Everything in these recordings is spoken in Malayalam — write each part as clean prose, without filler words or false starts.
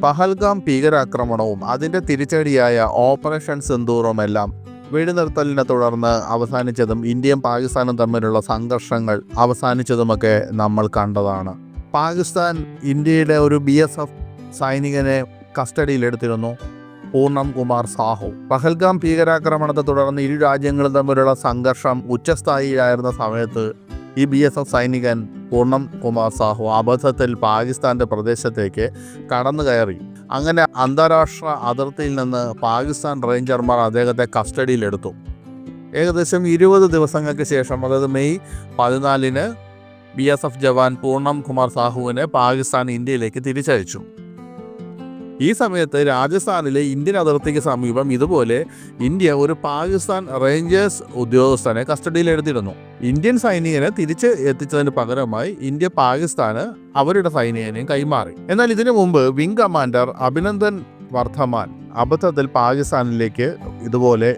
പഹൽഗാം ഭീകരാക്രമണവും അതിൻ്റെ തിരിച്ചടിയായ ഓപ്പറേഷൻ സിന്ദൂറുമെല്ലാം വെടിനിർത്തലിനെ തുടർന്ന് അവസാനിച്ചതും ഇന്ത്യയും പാകിസ്ഥാനും തമ്മിലുള്ള സംഘർഷങ്ങൾ അവസാനിച്ചതുമൊക്കെ നമ്മൾ കണ്ടതാണ്. പാകിസ്ഥാൻ ഇന്ത്യയിലെ ഒരു BSF സൈനികനെ കസ്റ്റഡിയിലെടുത്തിരുന്നു, പൂർണം കുമാർ സാഹു. പഹൽഗാം ഭീകരാക്രമണത്തെ തുടർന്ന് ഇരു രാജ്യങ്ങളും തമ്മിലുള്ള സംഘർഷം ഉച്ചസ്ഥായിയായിരുന്ന സമയത്ത് ഈ BSF സൈനികൻ പൂർണം കുമാർ സാഹു അബദ്ധത്തിൽ പാകിസ്ഥാൻ്റെ പ്രദേശത്തേക്ക് കടന്നു കയറി. അങ്ങനെ അന്താരാഷ്ട്ര അതിർത്തിയിൽ നിന്ന് പാകിസ്ഥാൻ റേഞ്ചർമാർ അദ്ദേഹത്തെ കസ്റ്റഡിയിലെടുത്തു. ഏകദേശം 20 ദിവസങ്ങൾക്ക് ശേഷം, അതായത് മെയ് 14-ന് BSF ജവാൻ പൂർണം കുമാർ സാഹുവിനെ പാകിസ്ഥാൻ ഇന്ത്യയിലേക്ക് തിരിച്ചയച്ചു. ഈ സമയത്ത് രാജസ്ഥാനിലെ ഇന്ത്യൻ അതിർത്തിക്ക് സമീപം ഇതുപോലെ ഇന്ത്യ ഒരു പാകിസ്ഥാൻ റേഞ്ചേഴ്സ് ഉദ്യോഗസ്ഥനെ കസ്റ്റഡിയിലെടുത്തിരുന്നു. ഇന്ത്യൻ സൈനികനെ തിരിച്ച് എത്തിച്ചതിന് പകരമായി ഇന്ത്യ പാകിസ്ഥാന് അവരുടെ സൈനികനെയും കൈമാറി. എന്നാൽ ഇതിനു മുമ്പ് വിംഗ് കമാൻഡർ അഭിനന്ദൻ വർദ്ധമാൻ അബദ്ധത്തിൽ പാകിസ്ഥാനിലേക്ക് ഇതുപോലെ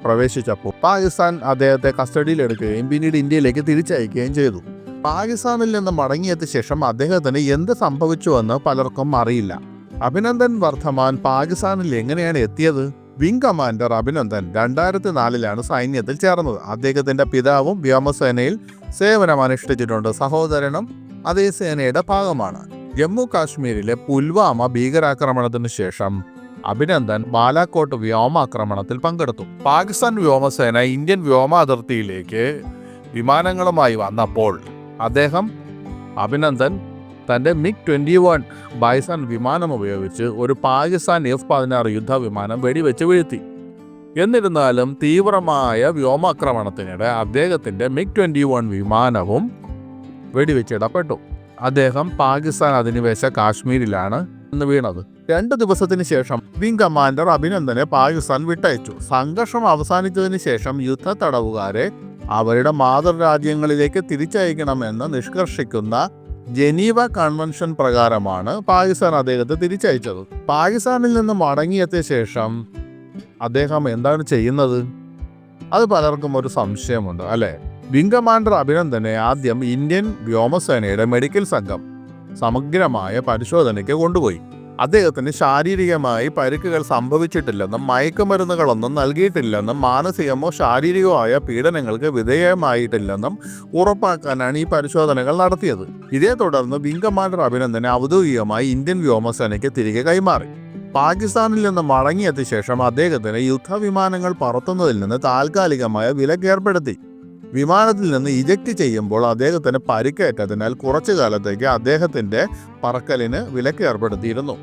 പ്രവേശിച്ചപ്പോൾ പാകിസ്ഥാൻ അദ്ദേഹത്തെ കസ്റ്റഡിയിലെടുക്കുകയും പിന്നീട് ഇന്ത്യയിലേക്ക് തിരിച്ചയക്കുകയും ചെയ്തു. പാകിസ്ഥാനിൽ നിന്ന് മടങ്ങിയെത്തിയ ശേഷം അദ്ദേഹത്തിന് എന്ത് സംഭവിച്ചുവെന്ന് പലർക്കും അറിയില്ല. അഭിനന്ദൻ വർദ്ധമാൻ പാകിസ്ഥാനിൽ എങ്ങനെയാണ് എത്തിയത്? വിംഗ് കമാൻഡർ അഭിനന്ദൻ 2004-ലാണ് സൈന്യത്തിൽ ചേർന്നത്. അദ്ദേഹത്തിൻ്റെ പിതാവും വ്യോമസേനയിൽ സേവനമനുഷ്ഠിച്ചിട്ടുണ്ട്. സഹോദരനും അതേ സേനയുടെ ഭാഗമാണ്. ജമ്മു കാശ്മീരിലെ പുൽവാമ ഭീകരാക്രമണത്തിന് ശേഷം അഭിനന്ദൻ ബാലാക്കോട്ട് വ്യോമാക്രമണത്തിൽ പങ്കെടുത്തു. പാകിസ്ഥാൻ വ്യോമസേന ഇന്ത്യൻ വ്യോമ അതിർത്തിയിലേക്ക് വിമാനങ്ങളുമായി വന്നപ്പോൾ അഭിനന്ദൻ തൻ്റെ MiG-21 ബൈസൺ വിമാനം ഉപയോഗിച്ച് ഒരു പാകിസ്ഥാൻ F-16 യുദ്ധവിമാനം വെടിവെച്ച് വീഴ്ത്തി. എന്നിരുന്നാലും തീവ്രമായ വ്യോമാക്രമണത്തിനിടെ അദ്ദേഹത്തിൻ്റെ MiG-21 വിമാനവും വെടിവെച്ചിടപ്പെട്ടു. അദ്ദേഹം പാകിസ്ഥാൻ അധിനിവേശ കാശ്മീരിലാണ് വീണത്. 2 ദിവസത്തിന് ശേഷം വിംഗ് കമാൻഡർ അഭിനന്ദനെ പാകിസ്ഥാൻ വിട്ടയച്ചു. സംഘർഷം അവസാനിച്ചതിന് ശേഷം യുദ്ധ തടവുകാരെ അവരുടെ മാതൃരാജ്യങ്ങളിലേക്ക് തിരിച്ചയക്കണമെന്ന് നിഷ്കർഷിക്കുന്ന ജനീവ കൺവെൻഷൻ പ്രകാരമാണ് പാകിസ്ഥാൻ അദ്ദേഹത്തെ തിരിച്ചയച്ചത്. പാകിസ്ഥാനിൽ നിന്ന് മടങ്ങിയെത്തിയ ശേഷം അദ്ദേഹം എന്താണ് ചെയ്യുന്നത്? അത് പലർക്കും ഒരു സംശയമുണ്ട്, അല്ലേ? വിംഗ് കമാൻഡർ അഭിനന്ദനെ ആദ്യം ഇന്ത്യൻ വ്യോമസേനയുടെ മെഡിക്കൽ സംഘം സമഗ്രമായ പരിശോധനയ്ക്ക് കൊണ്ടുപോയി. അദ്ദേഹത്തിന് ശാരീരികമായി പരിക്കുകൾ സംഭവിച്ചിട്ടില്ലെന്നും മയക്കുമരുന്നുകളൊന്നും നൽകിയിട്ടില്ലെന്നും മാനസികമോ ശാരീരികമായ പീഡനങ്ങൾക്ക് വിധേയമായിട്ടില്ലെന്നും ഉറപ്പാക്കാനാണ് ഈ പരിശോധനകൾ നടത്തിയത്. ഇതേ തുടർന്ന് വിംഗ് കമാൻഡർ അഭിനന്ദനെ ഔദ്യോഗികമായി ഇന്ത്യൻ വ്യോമസേനയ്ക്ക് തിരികെ കൈമാറി. പാകിസ്ഥാനിൽ നിന്ന് മടങ്ങിയെത്തിയ ശേഷം അദ്ദേഹത്തിന് യുദ്ധവിമാനങ്ങൾ പറത്തുന്നതിൽ നിന്ന് താൽക്കാലികമായ വിലക്ക് ഏർപ്പെടുത്തി. വിമാനത്തിൽ നിന്ന് ഇജക്റ്റ് ചെയ്യുമ്പോൾ അദ്ദേഹത്തിന് പരിക്കേറ്റതിനാൽ കുറച്ചു കാലത്തേക്ക് അദ്ദേഹത്തിൻ്റെ പറക്കലിന് വിലക്ക് ഏർപ്പെടുത്തിയിരുന്നു.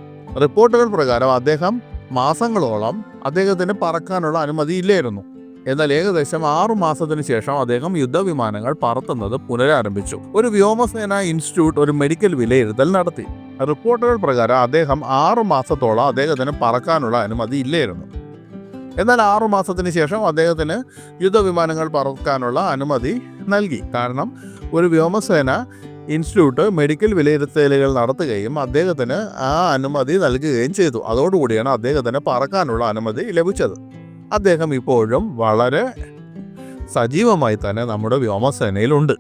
റിപ്പോർട്ടുകൾ പ്രകാരം മാസങ്ങളോളം അദ്ദേഹത്തിന് പറക്കാനുള്ള അനുമതി ഇല്ലായിരുന്നു. എന്നാൽ ഏകദേശം 6 മാസത്തിന് ശേഷം അദ്ദേഹം യുദ്ധവിമാനങ്ങൾ പറത്തുന്നത് പുനരാരംഭിച്ചു. ഒരു വ്യോമസേന ഇൻസ്റ്റിറ്റ്യൂട്ട് ഒരു മെഡിക്കൽ വിലയിരുത്തൽ നടത്തി. റിപ്പോർട്ടുകൾ പ്രകാരം 6 മാസത്തോളം അദ്ദേഹത്തിന് പറക്കാനുള്ള അനുമതി ഇല്ലായിരുന്നു. എന്നാൽ 6 മാസത്തിന് ശേഷം അദ്ദേഹത്തിന് യുദ്ധവിമാനങ്ങൾ പറക്കാനുള്ള അനുമതി നൽകി. കാരണം ഒരു വ്യോമസേന ഇൻസ്റ്റിറ്റ്യൂട്ട് മെഡിക്കൽ വിലയിരുത്തലുകൾ നടത്തുകയും അദ്ദേഹത്തിന് ആ അനുമതി നൽകുകയും ചെയ്തു. അതോടുകൂടിയാണ് അദ്ദേഹത്തിന് പറക്കാനുള്ള അനുമതി ലഭിച്ചത്. അദ്ദേഹം ഇപ്പോഴും വളരെ സജീവമായി തന്നെ നമ്മുടെ വ്യോമസേനയിലുണ്ട്.